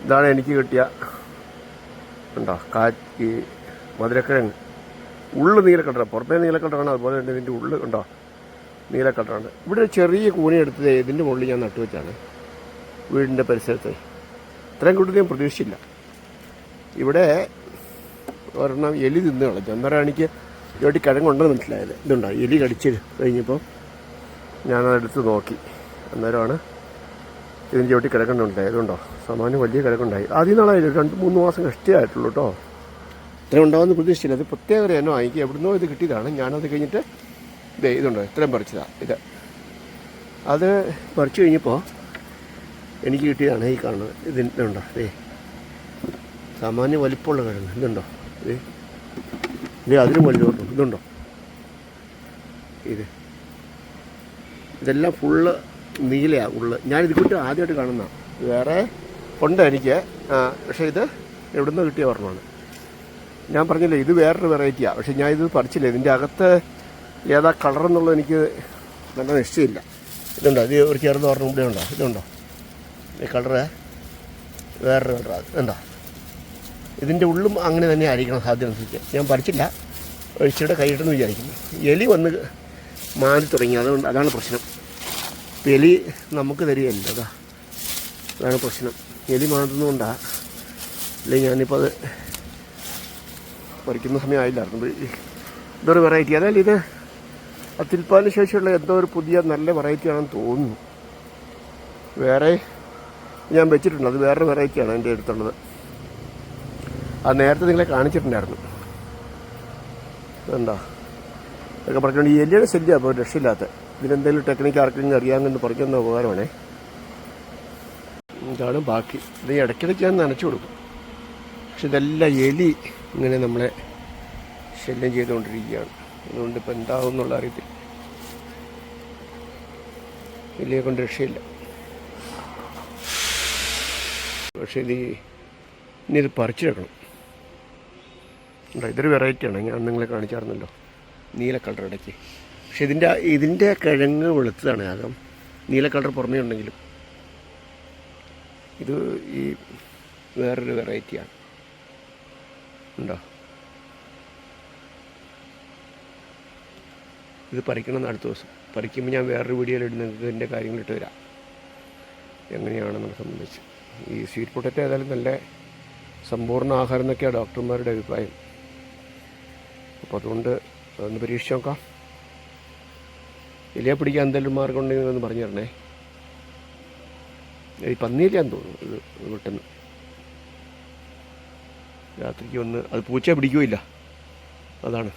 ഇതാണ് എനിക്ക് കിട്ടിയ ഉണ്ടോ ഈ മധുരക്കിഴങ്ങ്. ഉള്ളു നീലക്കളറാണ്, പുറത്തേ നീലക്കളറാണ്, അതുപോലെ തന്നെ ഇതിൻ്റെ ഉള്ളു ഉണ്ടോ നീലക്കളറാണ്. ഇവിടെ ഒരു ചെറിയ കൂണി എടുത്തത് ഇതിൻ്റെ മുകളിൽ ഞാൻ നട്ടുവെച്ചാണ് വീടിൻ്റെ പരിസരത്ത്. ഇത്രയും കൂടുതൽ ഞാൻ പ്രതീക്ഷിച്ചില്ല. ഇവിടെ ഒരെണ്ണം എലി തിന്ന് കളഞ്ഞു. അന്നേരം എനിക്ക് ഇതോട്ട് കിഴങ്ങുണ്ടെന്ന് മനസ്സിലായത്. ഇതുണ്ടോ എലി കടിച്ച് കഴിഞ്ഞപ്പോൾ ഞാനതെടുത്ത് നോക്കി. അന്നേരമാണ് ഇതിന് ചവിട്ടി കിഴക്കുണ്ടായി. അതുകൊണ്ടോ സാമാന്യം വലിയ കിഴക്കുണ്ടായി. ആദ്യം നാളായില്ല, 2-3 മാസം കഷ്ടിയായിട്ടുള്ളൂ കേട്ടോ. ഇത്രയും ഉണ്ടാകുമെന്ന് പ്രതീക്ഷിച്ചില്ല. അത് പ്രത്യേക എന്നോ എനിക്ക് എവിടുന്നോ ഇത് കിട്ടിയതാണ്. ഞാനത് കഴിഞ്ഞിട്ട് ഇതുണ്ടോ ഇത്രയും പറിച്ചതാണ് ഇത്. അത് പറിച്ചു കഴിഞ്ഞപ്പോൾ എനിക്ക് കിട്ടിയതാണ് ഈ കാണുന്നത്. ഇതിനുണ്ടോ സാമാന്യം വലിപ്പമുള്ള കിഴങ്ങ്. ഇതുണ്ടോ ഇത് അതിനും വലുതുണ്ടോ. ഇതുണ്ടോ ഇതെല്ലാം ഫുള്ള് നീലയാണ് ഉള്ളു. ഞാനിത് കൂട്ടി ആദ്യമായിട്ട് കാണുന്ന. വേറെ ഉണ്ട് എനിക്ക്, പക്ഷേ ഇത് എവിടുന്ന് കിട്ടിയ പറഞ്ഞാണ്. ഞാൻ പറഞ്ഞില്ലേ ഇത് വേറൊരു വെറൈറ്റിയാണ്. പക്ഷേ ഞാൻ ഇത് പറിച്ചില്ല. ഇതിൻ്റെ അകത്ത് ഏതാ കളറെന്നുള്ളത് എനിക്ക് നല്ല നിശ്ചയമില്ല. ഇതുണ്ടോ ഇത് ഒരു ചെറുത് പറഞ്ഞ ഇവിടെ ഉണ്ടോ. ഇതുണ്ടോ ഈ കളറ് വേറൊരു കളർ. ഉണ്ടോ ഇതിൻ്റെ ഉള്ളും അങ്ങനെ തന്നെ ആയിരിക്കണം സാധ്യത അനുസരിച്ച്. ഞാൻ പറിച്ചില്ല, ഒഴിച്ചിട്ട് കൈയിട്ടെന്ന് വിചാരിക്കുന്നു. എലി വന്ന് മാറി തുടങ്ങി. അതുകൊണ്ട് അതാണ് പ്രശ്നം. എലി നമുക്ക് തരികയല്ല, അതാണ് പ്രശ്നം. എലി മാറുന്നതുകൊണ്ടാണ്. അല്ലെങ്കിൽ ഞാനിപ്പോൾ അത് പറിക്കുന്ന സമയമായില്ലായിരുന്നു. ഇതൊരു വെറൈറ്റി. അതായത് ഇത് അത്യുൽപാദന ശേഷിയുള്ള എന്തോ ഒരു പുതിയ നല്ല വെറൈറ്റി ആണെന്ന് തോന്നുന്നു. വേറെ ഞാൻ വെച്ചിട്ടുണ്ട്, അത് വേറൊരു വെറൈറ്റിയാണ് എൻ്റെ അടുത്തുള്ളത്. അത് നേരത്തെ നിങ്ങളെ കാണിച്ചിട്ടുണ്ടായിരുന്നു. എന്താ ഇതൊക്കെ പറഞ്ഞുകൊണ്ട് ഈ എലിയുടെ ശല്യം അപ്പോൾ രക്ഷയില്ലാത്ത. ഇതിനെന്തെങ്കിലും ടെക്നിക്ക് ആർക്കെങ്കിലും അറിയാമെന്ന് പറഞ്ഞൊന്ന ഉപകാരമാണേ. ഇതാണ് ബാക്കി. ഇത് ഇടയ്ക്കിടയ്ക്ക് ഞാൻ നനച്ചു കൊടുക്കും. പക്ഷെ ഇതെല്ലാം എലി ഇങ്ങനെ നമ്മളെ ശല്യം ചെയ്തുകൊണ്ടിരിക്കുകയാണ്. അതുകൊണ്ട് ഇപ്പം എന്താവും എന്നുള്ള അറിയത്തില്ല. എലിയെ കൊണ്ട് രക്ഷയില്ല. പക്ഷേ ഇനി ഇത് പറിച്ചെടുക്കണം. ഇതൊരു വെറൈറ്റിയാണ്, ഞാൻ നിങ്ങളെ കാണിച്ചായിരുന്നല്ലോ നീല കളർ ഇടയ്ക്ക്. പക്ഷെ ഇതിൻ്റെ കിഴങ്ങ് വെളുത്തതാണ് ആകം. നീല കളർ പുറമേ ഉണ്ടെങ്കിലും ഇത് ഈ വേറൊരു വെറൈറ്റിയാണ്. ഉണ്ടോ ഇത് പറിക്കണം അടുത്ത ദിവസം. പറിക്കുമ്പോൾ ഞാൻ വേറൊരു വീഡിയോയിൽ ഇടുന്നത് ഇതിൻ്റെ കാര്യങ്ങളിട്ട് വരാം എങ്ങനെയാണെന്നത് സംബന്ധിച്ച്. ഈ സ്വീറ്റ് പൊട്ടറ്റോ ഏതായാലും നല്ല സമ്പൂർണ്ണ ആഹാരം എന്നൊക്കെയാണ് ഡോക്ടർമാരുടെ അഭിപ്രായം. അപ്പോൾ അതുകൊണ്ട് അതൊന്ന് പരീക്ഷിച്ച് നോക്കാം. എലിയെ പിടിക്കാൻ എന്തെങ്കിലും മാർഗം ഉണ്ടെങ്കിൽ ഒന്ന് പറഞ്ഞു തരണേ. ഈ പന്നിയിലാന്ന് തോന്നുന്നു ഇത് പെട്ടെന്ന് രാത്രിക്ക് വന്ന്. അത് പൂച്ച പിടിക്കുകയില്ല, അതാണ്.